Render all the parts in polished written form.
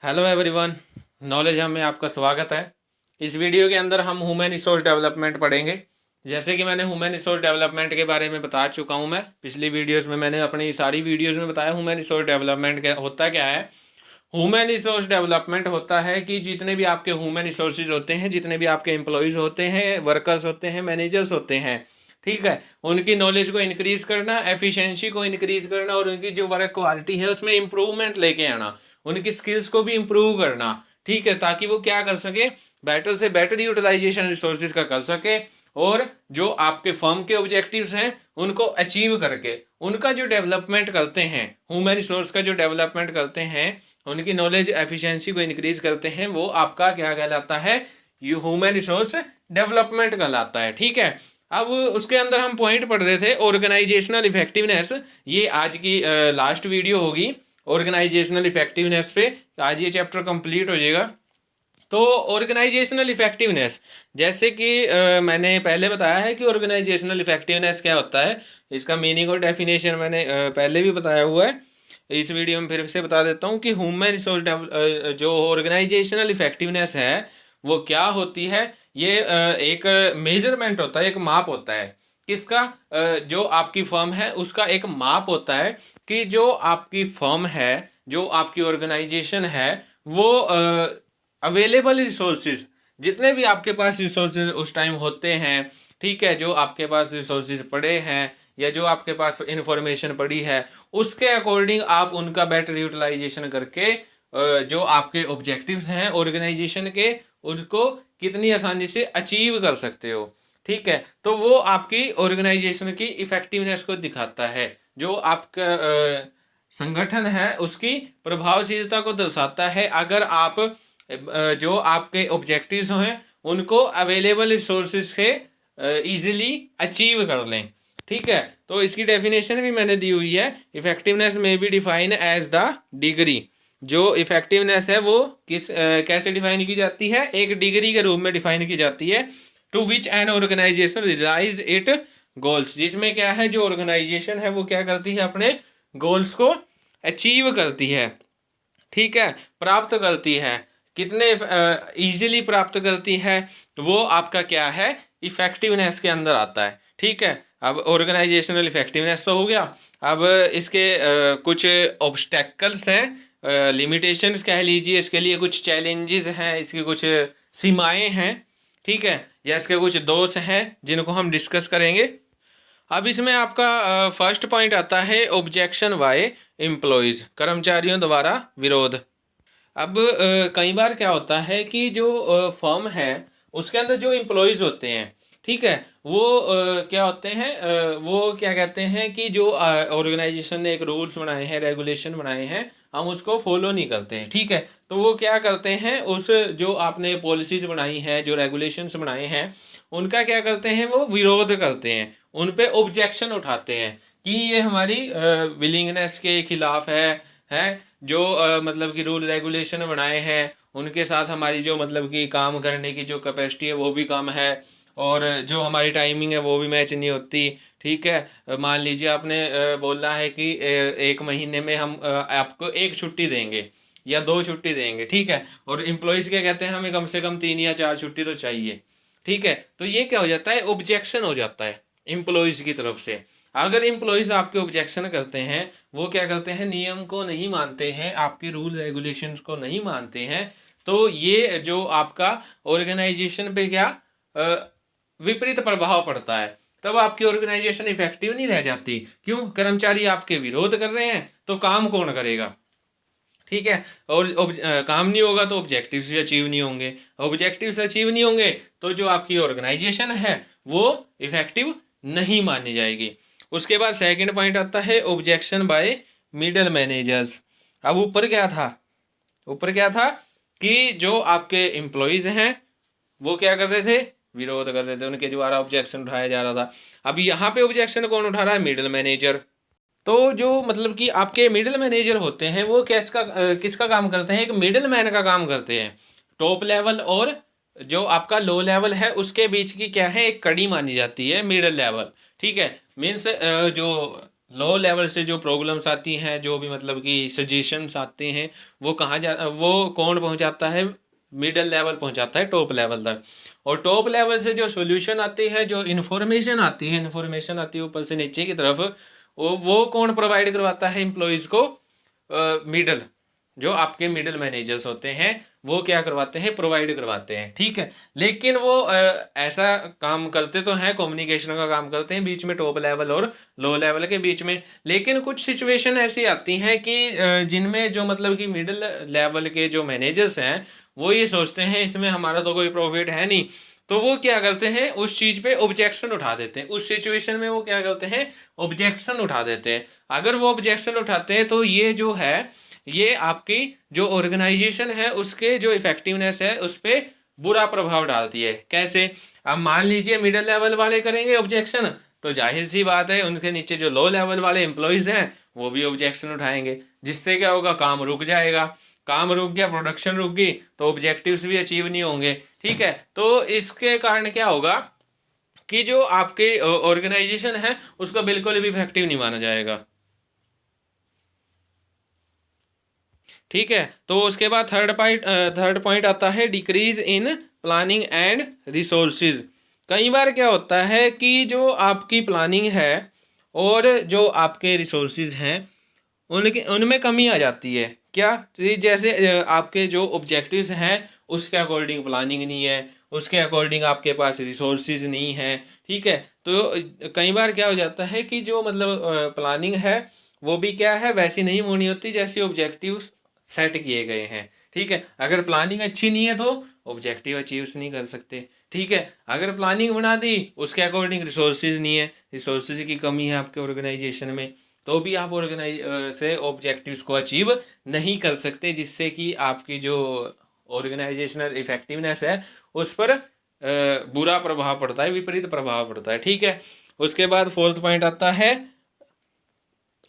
Hello everyone, knowledge हम में आपका स्वागत है। इस वीडियो के अंदर हम ह्यूमन रिसोर्स डेवलपमेंट पढ़ेंगे। जैसे कि मैंने ह्यूमन रिसोर्स डेवलपमेंट के बारे में बता चुका हूं। मैं पिछली वीडियोस में मैंने अपनी सारी वीडियोस में बताया ह्यूमन रिसोर्स डेवलपमेंट क्या है। ह्यूमन रिसोर्स डेवलपमेंट होता है कि जितने भी आपके ह्यूमन रिसोर्सेज होते हैं, जितने भी आपके एम्प्लॉयज़ होते हैं, वर्कर्स होते हैं, मैनेजर्स होते हैं, ठीक है, उनकी नॉलेज को इंक्रीज करना, एफिशिएंसी को इंक्रीज करना और उनकी जो वर्क क्वालिटी है उसमें इंप्रूवमेंट लेके आना, उनकी स्किल्स को भी इम्प्रूव करना, ठीक है, ताकि वो क्या कर सके, बेटर से बेटर यूटिलाइजेशन रिसोर्सेज का कर सके और जो आपके फर्म के ऑब्जेक्टिव्स हैं उनको अचीव करके उनका जो डेवलपमेंट करते हैं, ह्यूमन रिसोर्स का जो डेवलपमेंट करते हैं, उनकी नॉलेज एफिशिएंसी को इंक्रीज करते हैं, वो आपका क्या कहलाता है, यू ह्यूमन रिसोर्स डेवलपमेंट कहलाता है। ठीक है, अब उसके अंदर हम पॉइंट पढ़ रहे थे ऑर्गेनाइजेशनल इफेक्टिवनेस। ये आज की लास्ट वीडियो होगी ऑर्गेनाइजेशनल इफेक्टिवनेस पे। आज ये चैप्टर कंप्लीट हो जाएगा। तो ऑर्गेनाइजेशनल इफेक्टिवनेस, जैसे कि मैंने पहले बताया है कि ऑर्गेनाइजेशनल इफेक्टिवनेस क्या होता है, इसका मीनिंग और डेफिनेशन मैंने पहले भी बताया हुआ है। इस वीडियो में फिर से बता देता हूँ कि ह्यूमन रिसोर्स जो ऑर्गेनाइजेशनल इफेक्टिवनेस है वो क्या होती है। ये एक मेजरमेंट होता है, एक माप होता है। किसका? जो आपकी फर्म है उसका एक माप होता है कि जो आपकी फर्म है, जो आपकी ऑर्गेनाइजेशन है, वो अवेलेबल रिसोर्सेज, जितने भी आपके पास रिसोर्सेज उस टाइम होते हैं, ठीक है, जो आपके पास रिसोर्सेज पड़े हैं या जो आपके पास इंफॉर्मेशन पड़ी है, उसके अकॉर्डिंग आप उनका बेटर यूटिलाइजेशन करके जो आपके ऑब्जेक्टिव्स हैं ऑर्गेनाइजेशन के, उनको कितनी आसानी से अचीव कर सकते हो। ठीक है, तो वो आपकी ऑर्गेनाइजेशन की इफेक्टिवनेस को दिखाता है। जो आपका संगठन है उसकी प्रभावशीलता को दर्शाता है। अगर आप जो आपके ऑब्जेक्टिव्स हैं उनको अवेलेबल रिसोर्सेज से इजीली अचीव कर लें। ठीक है, तो इसकी डेफिनेशन भी मैंने दी हुई है। Effectiveness may be define as the degree. जो इफेक्टिवनेस है वो कैसे डिफाइन की जाती है? एक डिग्री के रूप में डिफाइन की जाती है। To which an organisation realise it goals, जिसमें क्या है, जो ऑर्गेनाइजेशन है वो क्या करती है, अपने गोल्स को अचीव करती है। ठीक है, प्राप्त करती है। कितने इजीली प्राप्त करती है, वो आपका क्या है, इफेक्टिवनेस के अंदर आता है। ठीक है, अब ऑर्गेनाइजेशनल इफेक्टिवनेस तो हो गया। अब इसके कुछ ऑब्स्टेकल्स हैं, लिमिटेशंस कह लीजिए, इसके लिए कुछ चैलेंजेस हैं, इसकी कुछ सीमाएं हैं। ठीक है, या इसके कुछ दोष हैं जिनको हम डिस्कस करेंगे। अब इसमें आपका फर्स्ट पॉइंट आता है ऑब्जेक्शन बाय एम्प्लॉयज़, कर्मचारियों द्वारा विरोध। अब कई बार क्या होता है कि जो फर्म है उसके अंदर जो एम्प्लॉयज़ होते हैं, ठीक है, वो क्या होते हैं, वो क्या कहते हैं कि जो ऑर्गेनाइजेशन ने एक रूल्स बनाए हैं, रेगुलेशन बनाए हैं, हम उसको फॉलो नहीं करते हैं। ठीक है, तो वो क्या करते हैं, उस जो आपने पॉलिसीज बनाई हैं, जो रेगुलेशंस बनाए हैं, उनका क्या करते हैं, वो विरोध करते हैं, उन पे ऑब्जेक्शन उठाते हैं कि ये हमारी विलिंगनेस के खिलाफ है। जो मतलब कि रूल रेगुलेशन बनाए हैं उनके साथ हमारी जो मतलब कि काम करने की जो कैपेसिटी है वो भी कम है, और जो हमारी टाइमिंग है वो भी मैच नहीं होती। ठीक है, मान लीजिए आपने बोला है कि एक महीने में हम आपको एक छुट्टी देंगे या दो छुट्टी देंगे, ठीक है, और एम्प्लॉयज़ क्या कहते हैं, हमें कम से कम तीन या चार छुट्टी तो चाहिए। ठीक है, तो ये क्या हो जाता है, ऑब्जेक्शन हो जाता है एम्प्लॉयज़ की तरफ से। अगर एम्प्लॉयज़ आपके ऑब्जेक्शन करते हैं, वो क्या करते हैं, नियम को नहीं मानते हैं, आपके रूल रेगुलेशंस को नहीं मानते हैं, तो ये जो आपका ऑर्गेनाइजेशन पे क्या विपरीत प्रभाव पड़ता है। तब आपकी ऑर्गेनाइजेशन इफेक्टिव नहीं रह जाती। क्यों? कर्मचारी आपके विरोध कर रहे हैं, तो काम कौन करेगा? ठीक है, और काम नहीं होगा तो ऑब्जेक्टिव्स भी अचीव नहीं होंगे, ऑब्जेक्टिव्स अचीव नहीं होंगे तो जो आपकी ऑर्गेनाइजेशन है वो इफेक्टिव नहीं मानी जाएगी। उसके बाद सेकंड पॉइंट आता है ऑब्जेक्शन बाय मिडल मैनेजर्स। अब ऊपर क्या था, ऊपर क्या था कि जो आपके एम्प्लॉयज़ हैं वो क्या कर रहे थे, विरोध कर रहे थे, उनके द्वारा ऑब्जेक्शन उठाया जा रहा था। अब यहाँ पे ऑब्जेक्शन कौन उठा रहा है? Middle manager. तो जो मतलब कि आपके मिडिल मैनेजर होते हैं वो किसका काम करते हैं? एक मिडिल मैन का काम करते हैं। टॉप लेवल और जो आपका लो लेवल है उसके बीच की क्या है, एक कड़ी मानी जाती है मिडिल लेवल। ठीक है, मीन्स जो लो लेवल से जो प्रॉब्लम्स आती हैं, जो भी मतलब कि सजेशंस आते हैं, वो वो कौन पहुंचाता है? मिडल लेवल पहुंचाता है टॉप लेवल तक। और टॉप लेवल से जो सॉल्यूशन आती है, जो इन्फॉर्मेशन आती है, ऊपर से नीचे की तरफ, वो कौन प्रोवाइड करवाता है एम्प्लॉयज़ को? मिडल, जो आपके मिडल मैनेजर्स होते हैं, वो क्या करवाते हैं? प्रोवाइड करवाते हैं, ठीक है। लेकिन वो ऐसा काम करते तो हैं, कम्युनिकेशन का काम करते हैं बीच में टॉप लेवल और लो लेवल के बीच में। लेकिन कुछ सिचुएशन ऐसी आती हैं कि जिनमें जो मतलब कि मिडिल लेवल के जो मैनेजर्स हैं, वो ये सोचते हैं इसमें हमारा तो कोई प्रॉफिट है नहीं, तो वो क्या करते हैं? उस चीज़ पे ऑब्जेक्शन उठा देते हैं। उस सिचुएशन में वो क्या करते हैं? ऑब्जेक्शन उठा देते हैं। अगर वो ऑब्जेक्शन उठाते हैं तो ये जो है, ये आपकी जो ऑर्गेनाइजेशन है उसके जो इफेक्टिवनेस है उस पर बुरा प्रभाव डालती है। कैसे? अब मान लीजिए मिडिल लेवल वाले करेंगे ऑब्जेक्शन, तो जाहिर सी बात है उनके नीचे जो लो लेवल वाले एम्प्लॉयज़ हैं वो भी ऑब्जेक्शन उठाएंगे, जिससे क्या होगा? काम रुक जाएगा। काम रुक गया, प्रोडक्शन रुक गई, तो ऑब्जेक्टिव्स भी अचीव नहीं होंगे, ठीक है। तो इसके कारण क्या होगा कि जो आपके ऑर्गेनाइजेशन है उसका बिल्कुल भी इफेक्टिव नहीं माना जाएगा, ठीक है। तो उसके बाद थर्ड पॉइंट आता है decrease in planning and resources. कई बार क्या होता है कि जो आपकी प्लानिंग है और जो आपके रिसोर्सेज हैं, उनके उनमें कमी आ जाती है। क्या? जैसे आपके जो ऑब्जेक्टिव्स हैं उसके अकॉर्डिंग प्लानिंग नहीं है, उसके अकॉर्डिंग आपके पास रिसोर्सेज नहीं है, ठीक है। तो कई बार क्या हो जाता है कि जो मतलब प्लानिंग है वो भी क्या है, वैसी नहीं होनी होती जैसी ऑब्जेक्टिव्स सेट किए गए हैं, ठीक है। अगर प्लानिंग अच्छी नहीं है तो ऑब्जेक्टिव अचीव नहीं कर सकते, ठीक है। अगर प्लानिंग बना दी, उसके अकॉर्डिंग रिसोर्सेज नहीं है, रिसोर्सेज की कमी है आपके ऑर्गेनाइजेशन में, तो भी आप से ऑब्जेक्टिव्स को अचीव नहीं कर सकते, जिससे कि आपकी जो ऑर्गेनाइजेशनल इफेक्टिवनेस है उस पर बुरा प्रभाव पड़ता है, विपरीत प्रभाव पड़ता है, ठीक है। उसके बाद फोर्थ पॉइंट आता है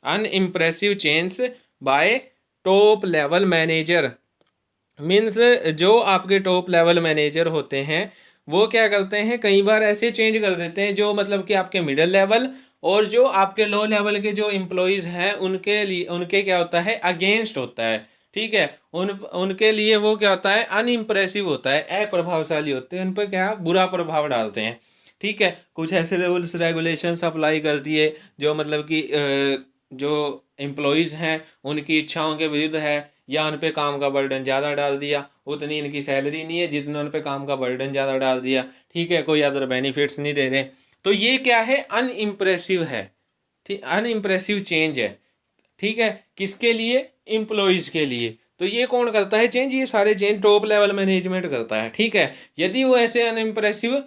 unimpressive change bye top level manager. Means जो आपके टॉप लेवल मैनेजर होते हैं वो क्या करते हैं, कई बार ऐसे चेंज कर देते हैं जो मतलब कि आपके मिडिल लेवल और जो आपके लो लेवल के जो एम्प्लॉयज़ हैं उनके लिए, उनके क्या होता है? अगेंस्ट होता है, ठीक है। उनके लिए वो क्या होता है? अनइम्प्रेसिव होता है, अप्रभावशाली होते हैं, उन पर क्या बुरा प्रभाव डालते हैं, ठीक है। कुछ ऐसे रूल्स रेगुलेशंस अप्लाई कर दिए जो मतलब कि जो एम्प्लॉयज़ हैं उनकी इच्छाओं के विरुद्ध है, या उन पे काम का बर्डन ज़्यादा डाल दिया, उतनी इनकी सैलरी नहीं है जितना उन पे काम का बर्डन ज़्यादा डाल दिया, ठीक है। कोई अदर बेनिफिट्स नहीं दे रहे, तो ये क्या है? अनइम्प्रेसिव है, ठीक, अनइम्प्रेसिव चेंज है, ठीक है। किसके लिए? एम्प्लॉयज़ के लिए। तो ये कौन करता है चेंज? ये सारे चेंज टॉप लेवल मैनेजमेंट करता है, ठीक है। यदि वो ऐसे अनइम्प्रेसिव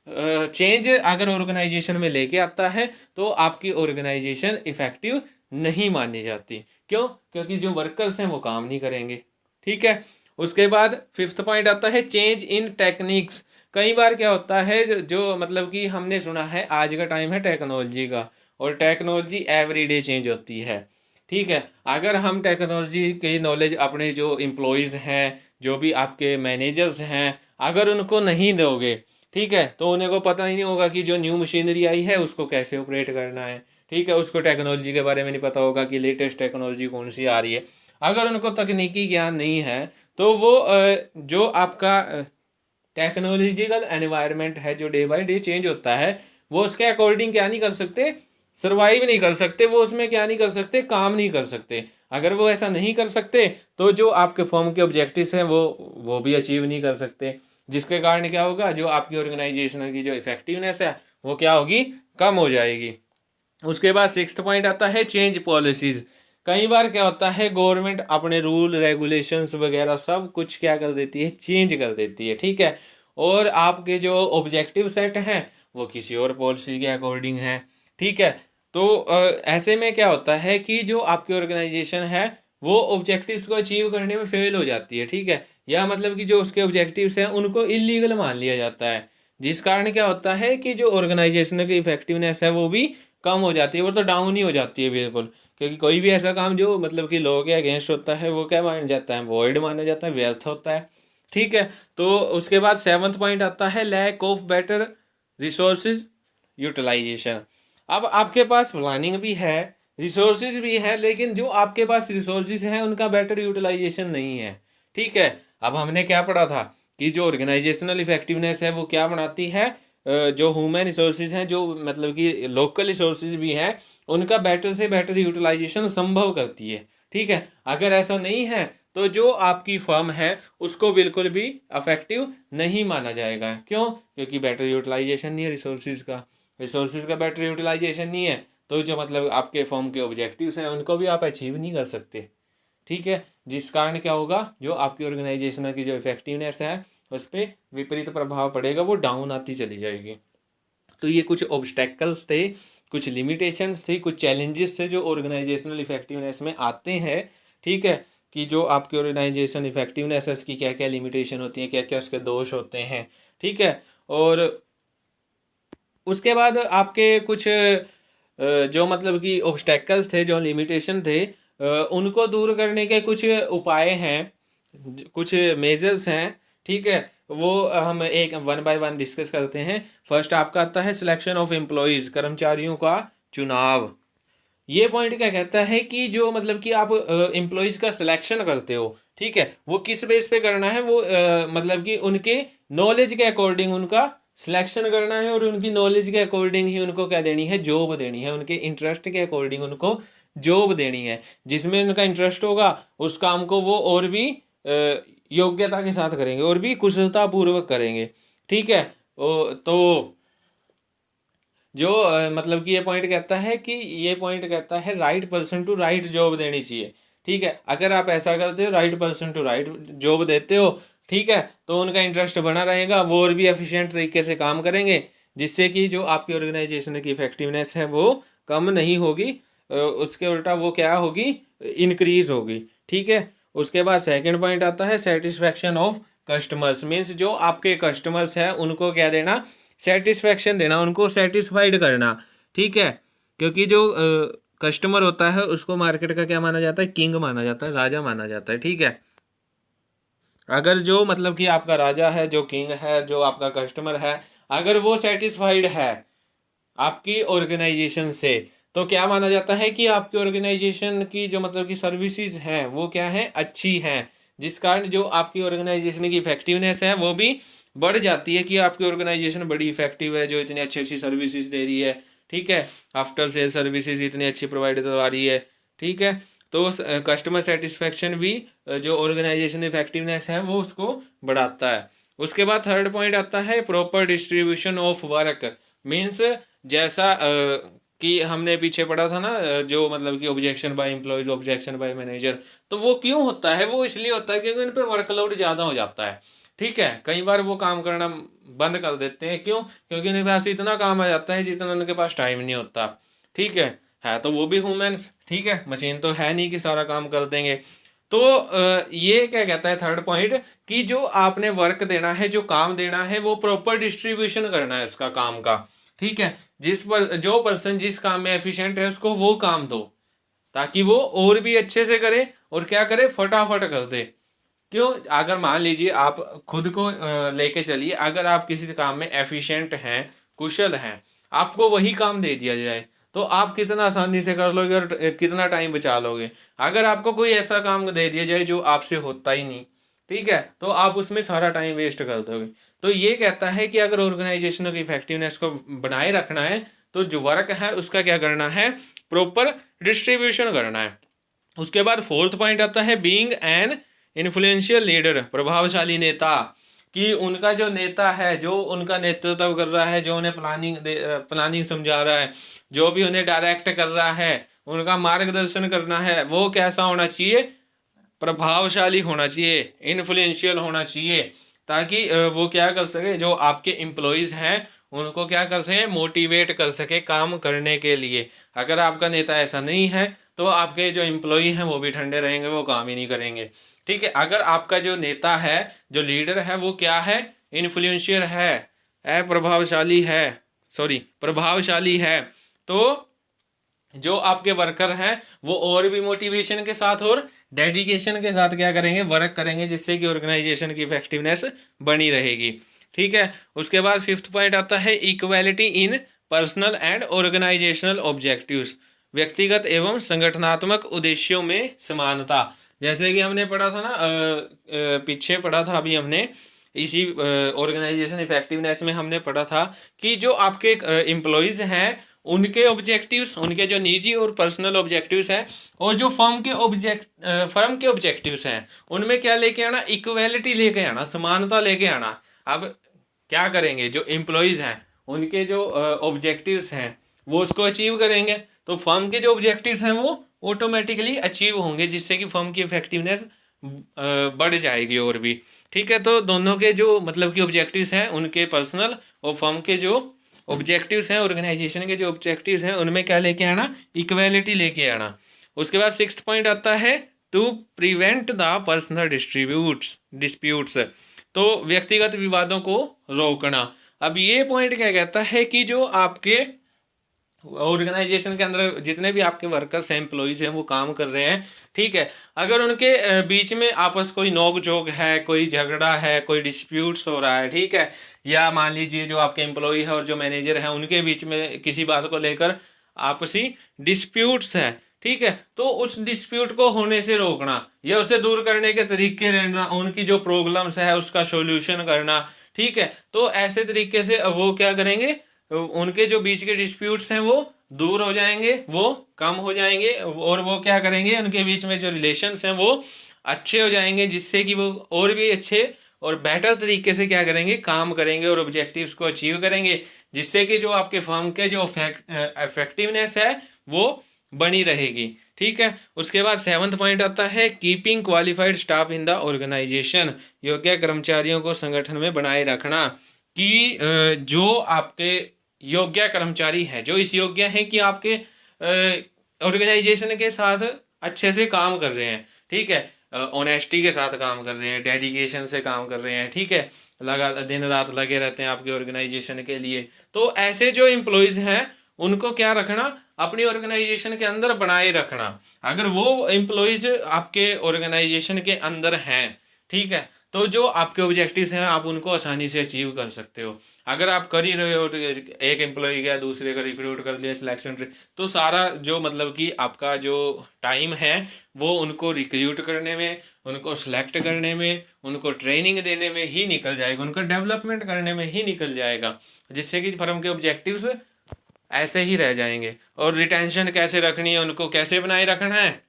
चेंज अगर ऑर्गेनाइजेशन में लेके आता है तो आपकी ऑर्गेनाइजेशन इफेक्टिव नहीं मानी जाती। क्यों? क्योंकि जो वर्कर्स हैं वो काम नहीं करेंगे, ठीक है। उसके बाद फिफ्थ पॉइंट आता है चेंज इन टेक्निक्स। कई बार क्या होता है जो मतलब कि हमने सुना है, आज का टाइम है टेक्नोलॉजी का, और टेक्नोलॉजी एवरीडे चेंज होती है, ठीक है। अगर हम टेक्नोलॉजी की नॉलेज अपने जो एम्प्लॉयज़ हैं, जो भी आपके मैनेजर्स हैं, अगर उनको नहीं दोगे, ठीक है, तो उन्हें को पता ही नहीं होगा कि जो न्यू मशीनरी आई है उसको कैसे ऑपरेट करना है, ठीक है। उसको टेक्नोलॉजी के बारे में नहीं पता होगा कि लेटेस्ट टेक्नोलॉजी कौन सी आ रही है। अगर उनको तकनीकी ज्ञान नहीं है तो वो जो आपका टेक्नोलॉजिकल एनवायरनमेंट है जो डे बाय डे चेंज होता है, वो उसके अकॉर्डिंग क्या नहीं कर सकते? सर्वाइव नहीं कर सकते, वो उसमें क्या नहीं कर सकते? काम नहीं कर सकते। अगर वो ऐसा नहीं कर सकते तो जो आपके फॉर्म के ऑब्जेक्टिव्स हैं वो भी अचीव नहीं कर सकते, जिसके कारण क्या होगा? जो आपकी ऑर्गेनाइजेशन की जो इफेक्टिवनेस है वो क्या होगी? कम हो जाएगी। उसके बाद सिक्स्थ पॉइंट आता है चेंज पॉलिसीज़। कई बार क्या होता है, गवर्नमेंट अपने रूल रेगुलेशंस वगैरह सब कुछ क्या कर देती है? चेंज कर देती है, ठीक है। और आपके जो ऑब्जेक्टिव सेट हैं वो किसी और पॉलिसी के अकॉर्डिंग है, ठीक है। तो ऐसे में क्या होता है कि जो आपकी ऑर्गेनाइजेशन है वो ऑब्जेक्टिव्स को अचीव करने में फेल हो जाती है, ठीक है। या मतलब कि जो उसके ऑब्जेक्टिव्स हैं उनको इलीगल मान लिया जाता है, जिस कारण क्या होता है कि जो ऑर्गेनाइजेशन की इफेक्टिवनेस है वो भी कम हो जाती है, वो तो डाउन ही हो जाती है बिल्कुल। क्योंकि कोई भी ऐसा काम जो मतलब कि लॉ के अगेंस्ट होता है वो क्या माना जाता है? वॉइड माना जाता है, व्यर्थ होता है, ठीक है। तो उसके बाद सेवन्थ पॉइंट आता है lack of better resources utilisation. अब आपके पास प्लानिंग भी है, रिसोर्सेज भी है, लेकिन जो आपके पास रिसोर्सेज हैं उनका बेटर यूटिलाइजेशन नहीं है। ठीक है, अब हमने क्या पढ़ा था कि जो ऑर्गेनाइजेशनल इफेक्टिवनेस है वो क्या बनाती है, जो ह्यूमन रिसोर्सेज हैं, जो मतलब कि लोकल रिसोर्सेज भी हैं, उनका बेटर से बेटर यूटिलाइजेशन संभव करती है। ठीक है, अगर ऐसा नहीं है तो जो आपकी फर्म है उसको बिल्कुल भी अफेक्टिव नहीं माना जाएगा। क्यों? क्योंकि बेटर यूटिलाइजेशन नहीं है रिसोर्सेज का, रिसोर्सेज का बेटर यूटिलाइजेशन नहीं है, तो जो मतलब आपके फर्म के ऑब्जेक्टिव्स हैं उनको भी आप अचीव नहीं कर सकते। ठीक है, जिस कारण क्या होगा, जो आपकी ऑर्गेनाइजेशन की जो इफेक्टिवनेस है उस पर विपरीत प्रभाव पड़ेगा, वो डाउन आती चली जाएगी। तो ये कुछ ऑब्स्टेकल्स थे, कुछ लिमिटेशंस थी, कुछ चैलेंजेस थे जो ऑर्गेनाइजेशनल इफेक्टिवनेस में आते हैं। ठीक है, कि जो आपकी ऑर्गेनाइजेशन इफेक्टिवनेस है उसकी क्या क्या लिमिटेशन होती है, क्या क्या उसके दोष होते हैं। ठीक है, और उसके बाद आपके कुछ जो मतलब कि ऑब्स्टेकल्स थे, जो लिमिटेशन थे, उनको दूर करने के कुछ उपाय हैं, कुछ मेजर्स हैं। ठीक है, वो हम एक वन बाय वन डिस्कस करते हैं। फर्स्ट आपका आता है सिलेक्शन ऑफ एम्प्लॉयज़, कर्मचारियों का चुनाव। ये पॉइंट क्या कहता है कि जो मतलब कि आप एम्प्लॉयज़ का सिलेक्शन करते हो, ठीक है, वो किस बेस पे करना है, वो मतलब कि उनके नॉलेज के अकॉर्डिंग उनका सिलेक्शन करना है, और उनकी नॉलेज के अकॉर्डिंग ही उनको क्या देनी है, जॉब देनी है, उनके इंटरेस्ट के अकॉर्डिंग उनको जॉब देनी है। जिसमें उनका इंटरेस्ट होगा उस काम को वो और भी योग्यता के साथ करेंगे, और भी कुशलतापूर्वक करेंगे। ठीक है, तो जो मतलब कि ये पॉइंट कहता है कि ये पॉइंट कहता है right person to right job देनी चाहिए। ठीक है, अगर आप ऐसा करते हो, right person to right job देते हो, ठीक है, तो उनका इंटरेस्ट बना रहेगा, वो और भी एफिशिएंट तरीके से काम करेंगे, जिससे कि जो आपकी ऑर्गेनाइजेशन की इफेक्टिवनेस है वो कम नहीं होगी, उसके उल्टा वो क्या होगी, इंक्रीज होगी। ठीक है, उसके बाद सेकेंड पॉइंट आता है सेटिस्फैक्शन ऑफ कस्टमर्स, मीन्स जो आपके कस्टमर्स हैं उनको क्या देना, सेटिस्फैक्शन देना, उनको सेटिस्फाइड करना। ठीक है, क्योंकि जो कस्टमर होता है उसको मार्केट का क्या माना जाता है, किंग माना जाता है, राजा माना जाता है। ठीक है, अगर जो मतलब कि आपका राजा है, जो किंग है, जो आपका कस्टमर है, अगर वो सेटिस्फाइड है आपकी ऑर्गेनाइजेशन से, तो क्या माना जाता है कि आपकी ऑर्गेनाइजेशन की जो मतलब कि सर्विसेज हैं वो क्या हैं, अच्छी हैं, जिस कारण जो आपकी ऑर्गेनाइजेशन की इफेक्टिवनेस है वो भी बढ़ जाती है, कि आपकी ऑर्गेनाइजेशन बड़ी इफेक्टिव है, जो इतनी अच्छी अच्छी सर्विसेज दे रही है। ठीक है, आफ्टर सेल सर्विसेज इतनी अच्छी प्रोवाइड करवा रही है। ठीक है, तो कस्टमर सेटिस्फेक्शन भी जो ऑर्गेनाइजेशन इफेक्टिवनेस है वो उसको बढ़ाता है। उसके बाद थर्ड पॉइंट आता है proper distribution of work, means जैसा कि हमने पीछे पढ़ा था ना, जो मतलब कि objection bye employees, objection bye manager, तो वो क्यों होता है, वो इसलिए होता है क्योंकि उन पर वर्कलोड ज़्यादा हो जाता है। ठीक है, कई बार वो काम करना बंद कर देते हैं, क्यों? क्योंकि उनके पास इतना काम आ जाता है जितना उनके पास टाइम नहीं होता। ठीक है तो वो भी ह्यूमंस, ठीक है, मशीन तो है नहीं कि सारा काम कर देंगे। तो ये क्या कहता है थर्ड पॉइंट, कि जो आपने वर्क देना है, जो काम देना है, वो प्रॉपर डिस्ट्रीब्यूशन करना है इसका काम का। ठीक है, जिस पर जो पर्सन जिस काम में एफिशिएंट है उसको वो काम दो, ताकि वो और भी अच्छे से करे, और क्या करे, फटाफट कर दे। क्यों? अगर मान लीजिए आप खुद को लेके चलिए, अगर आप किसी काम में एफिशिएंट हैं, कुशल हैं, आपको वही काम दे दिया जाए तो आप कितना आसानी से कर लोगे, और कितना टाइम बचा लोगे। अगर आपको कोई ऐसा काम दे दिया जाए जो आपसे होता ही नहीं, ठीक है, तो आप उसमें सारा टाइम वेस्ट कर दोगे। तो ये कहता है कि अगर ऑर्गेनाइजेशनल इफेक्टिवनेस को बनाए रखना है तो जो वर्क है उसका क्या करना है, प्रॉपर डिस्ट्रीब्यूशन करना है। उसके बाद फोर्थ पॉइंट आता है बीइंग एन इन्फ्लुएंशियल लीडर, प्रभावशाली नेता, कि उनका जो नेता है, जो उनका नेतृत्व कर रहा है, जो उन्हें प्लानिंग समझा रहा है, जो भी उन्हें डायरेक्ट कर रहा है, उनका मार्गदर्शन करना है, वो कैसा होना चाहिए, प्रभावशाली होना चाहिए, इन्फ्लुएंशियल होना चाहिए, ताकि वो क्या कर सके, जो आपके एम्प्लॉयज़ हैं उनको क्या कर सके, मोटिवेट कर सके काम करने के लिए। अगर आपका नेता ऐसा नहीं है तो आपके जो एम्प्लॉई हैं वो भी ठंडे रहेंगे, वो काम ही नहीं करेंगे। ठीक है, अगर आपका जो नेता है, जो लीडर है, वो क्या है, इन्फ्लुएंशियल है प्रभावशाली है, सॉरी प्रभावशाली है, तो जो आपके वर्कर हैं वो और भी मोटिवेशन के साथ और डेडिकेशन के साथ क्या करेंगे, वर्क करेंगे, जिससे कि ऑर्गेनाइजेशन की इफेक्टिवनेस बनी रहेगी। ठीक है, उसके बाद फिफ्थ पॉइंट आता है equality in personal and organisational objectives, व्यक्तिगत एवं संगठनात्मक उद्देश्यों में समानता। जैसे कि हमने पढ़ा था ना, पीछे पढ़ा था अभी हमने इसी ऑर्गेनाइजेशन इफेक्टिवनेस में हमने पढ़ा था कि जो आपके एम्प्लॉयज़ हैं उनके ऑब्जेक्टिव्स, उनके जो निजी और पर्सनल ऑब्जेक्टिव्स हैं और जो फर्म के ऑब्जेक्टिव्स हैं उनमें क्या लेके आना, इक्वलिटी लेके आना, समानता लेके आना। अब क्या करेंगे, जो एम्प्लॉयज़ हैं उनके जो ऑब्जेक्टिव्स हैं वो उसको अचीव करेंगे तो फर्म के जो ऑब्जेक्टिव्स हैं वो ऑटोमेटिकली अचीव होंगे, जिससे कि फर्म की इफेक्टिवनेस बढ़ जाएगी और भी। ठीक है, तो दोनों के जो मतलब कि ऑब्जेक्टिव्स हैं उनके पर्सनल और फर्म के जो ऑब्जेक्टिव्स हैं, ऑर्गेनाइजेशन के जो ऑब्जेक्टिव्स हैं उनमें क्या लेके आना, इक्वेलिटी लेके आना। उसके बाद 6th पॉइंट आता है to prevent the personal disputes, तो व्यक्तिगत विवादों को रोकना। अब ये पॉइंट क्या कहता है कि जो आपके ऑर्गेनाइजेशन के अंदर जितने भी आपके वर्कर्स हैं, एम्प्लॉयज़ हैं, वो काम कर रहे हैं, ठीक है, अगर उनके बीच में आपस कोई नोक झोंक है, कोई झगड़ा है, कोई डिस्प्यूट्स हो रहा है, ठीक है, या मान लीजिए जो आपके एम्प्लॉय है और जो मैनेजर है उनके बीच में किसी बात को लेकर आपसी डिस्प्यूट्स है, ठीक है, तो उस डिस्प्यूट को होने से रोकना या उसे दूर करने के तरीके रहना, उनकी जो प्रॉब्लम्स है उसका सोल्यूशन करना, ठीक है, तो ऐसे तरीके से वो क्या करेंगे, उनके जो बीच के डिस्प्यूट्स हैं वो दूर हो जाएंगे, वो कम हो जाएंगे और वो क्या करेंगे, उनके बीच में जो रिलेशंस हैं वो अच्छे हो जाएंगे, जिससे कि वो और भी अच्छे और बेटर तरीके से क्या करेंगे, काम करेंगे और ऑब्जेक्टिव्स को अचीव करेंगे, जिससे कि जो आपके फर्म के जो इफेक्टिवनेस है वो बनी रहेगी। ठीक है, उसके बाद 7th पॉइंट आता है keeping qualified staff in the organisation, योग्य कर्मचारियों को संगठन में बनाए रखना, कि जो आपके योग्य कर्मचारी हैं, जो इस योग्य हैं कि आपके ऑर्गेनाइजेशन के साथ अच्छे से काम कर रहे हैं, ठीक है, ऑनेस्टी के साथ काम कर रहे हैं, डेडिकेशन से काम कर रहे हैं, ठीक है, लगा दिन रात लगे रहते हैं आपके ऑर्गेनाइजेशन के लिए, तो ऐसे जो एम्प्लॉयज़ हैं उनको क्या रखना, अपनी ऑर्गेनाइजेशन के अंदर बनाए रखना। अगर वो एम्प्लॉयज़ आपके ऑर्गेनाइजेशन के अंदर हैं, ठीक है, तो जो आपके ऑब्जेक्टिव्स हैं आप उनको आसानी से अचीव कर सकते हो। अगर आप कर ही रहे हो तो एक एम्प्लॉय गया, दूसरे का रिक्रूट कर लिया, सिलेक्शन, तो सारा जो मतलब कि आपका जो टाइम है वो उनको रिक्रूट करने में, उनको सिलेक्ट करने में, उनको ट्रेनिंग देने में ही निकल जाएगा, उनका डेवलपमेंट करने में ही निकल जाएगा, जिससे कि फर्म के ऑब्जेक्टिव्स ऐसे ही रह जाएंगे। और रिटेंशन कैसे रखनी है, उनको कैसे बनाए रखना है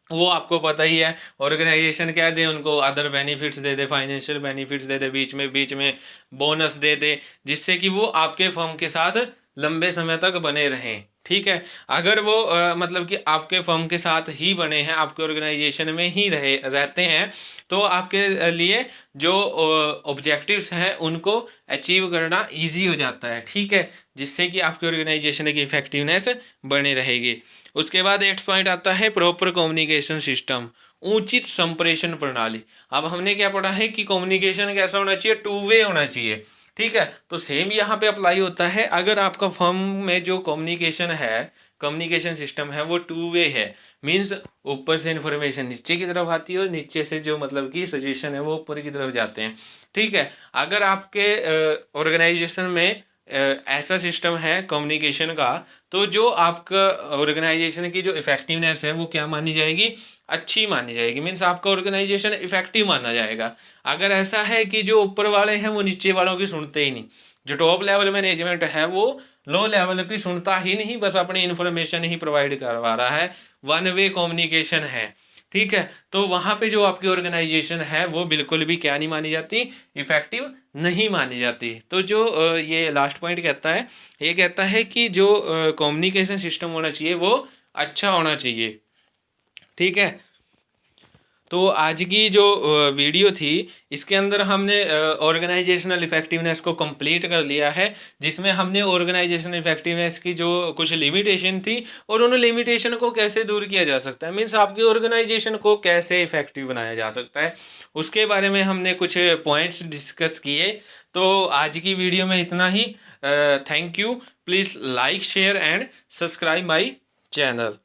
वो आपको पता ही है। ऑर्गेनाइजेशन क्या दे उनको, अदर बेनिफिट्स दे दे, फाइनेंशियल बेनिफिट्स दे दे, बीच में बोनस दे दे, जिससे कि वो आपके फर्म के साथ लंबे समय तक बने रहें। ठीक है, अगर वो मतलब कि आपके फर्म के साथ ही बने हैं, आपके ऑर्गेनाइजेशन में ही रहते हैं, तो आपके लिए जो ऑब्जेक्टिव्स हैं उनको अचीव करना ईजी हो जाता है, ठीक है, जिससे कि आपके ऑर्गेनाइजेशन की इफेक्टिवनेस बनी रहेगी। उसके बाद 8th पॉइंट आता है प्रॉपर कम्युनिकेशन सिस्टम, उचित संप्रेषण प्रणाली। अब हमने क्या पढ़ा है कि कम्युनिकेशन कैसा होना चाहिए, 2 वे होना चाहिए, ठीक है, तो सेम यहाँ पे अप्लाई होता है। अगर आपका फर्म में जो कम्युनिकेशन सिस्टम है वो 2 वे है, मीन्स ऊपर से इन्फॉर्मेशन नीचे की तरफ आती है और नीचे से जो मतलब कि सजेशन है वो ऊपर की तरफ जाते हैं, ठीक है। अगर आपके ऑर्गेनाइजेशन में ऐसा सिस्टम है कम्युनिकेशन का, तो जो आपका ऑर्गेनाइजेशन की जो इफेक्टिवनेस है वो क्या मानी जाएगी, अच्छी मानी जाएगी, मीन्स आपका ऑर्गेनाइजेशन इफेक्टिव माना जाएगा। अगर ऐसा है कि जो ऊपर वाले हैं वो नीचे वालों की सुनते ही नहीं, जो टॉप लेवल मैनेजमेंट है वो लो लेवल की सुनता ही नहीं, बस अपनी इन्फॉर्मेशन ही प्रोवाइड करवा रहा है, 1 वे कम्युनिकेशन है, ठीक है, तो वहाँ पे जो आपकी ऑर्गेनाइजेशन है वो बिल्कुल भी क्या नहीं मानी जाती, इफेक्टिव नहीं मानी जाती। तो जो ये लास्ट पॉइंट कहता है, ये कहता है कि जो कम्युनिकेशन सिस्टम होना चाहिए वो अच्छा होना चाहिए, ठीक है। तो आज की जो वीडियो थी इसके अंदर हमने ऑर्गेनाइजेशनल इफेक्टिवनेस को कंप्लीट कर लिया है, जिसमें हमने ऑर्गेनाइजेशनल इफेक्टिवनेस की जो कुछ लिमिटेशन थी और उन लिमिटेशन को कैसे दूर किया जा सकता है, मीन्स आपकी ऑर्गेनाइजेशन को कैसे इफेक्टिव बनाया जा सकता है, उसके बारे में हमने कुछ पॉइंट्स डिस्कस किए। तो आज की वीडियो में इतना ही। Thank you. Please like share and subscribe my channel.